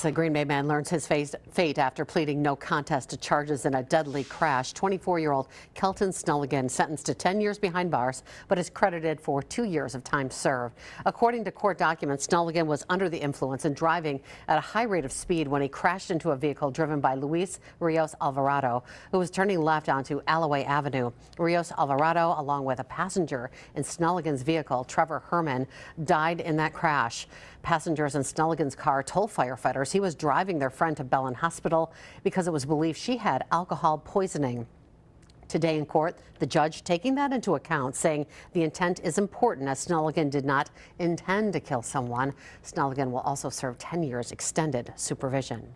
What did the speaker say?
The Green Bay man learns his fate after pleading no contest to charges in a deadly crash. 24-year-old Kelton Snelligan sentenced to 10 years behind bars, but is credited for 2 years of time served. According to court documents, Snelligan was under the influence and driving at a high rate of speed when he crashed into a vehicle driven by Luis Rios Alvarado, who was turning left onto Allouez Avenue. Rios Alvarado, along with a passenger in Snelligan's vehicle, Trevor Herman, died in that crash. Passengers in Snelligan's car told firefighters he was driving their friend to Bellin Hospital because it was believed she had alcohol poisoning. Today in court, the judge taking that into account, saying the intent is important as Snelligan did not intend to kill someone. Snelligan will also serve 10 years extended supervision.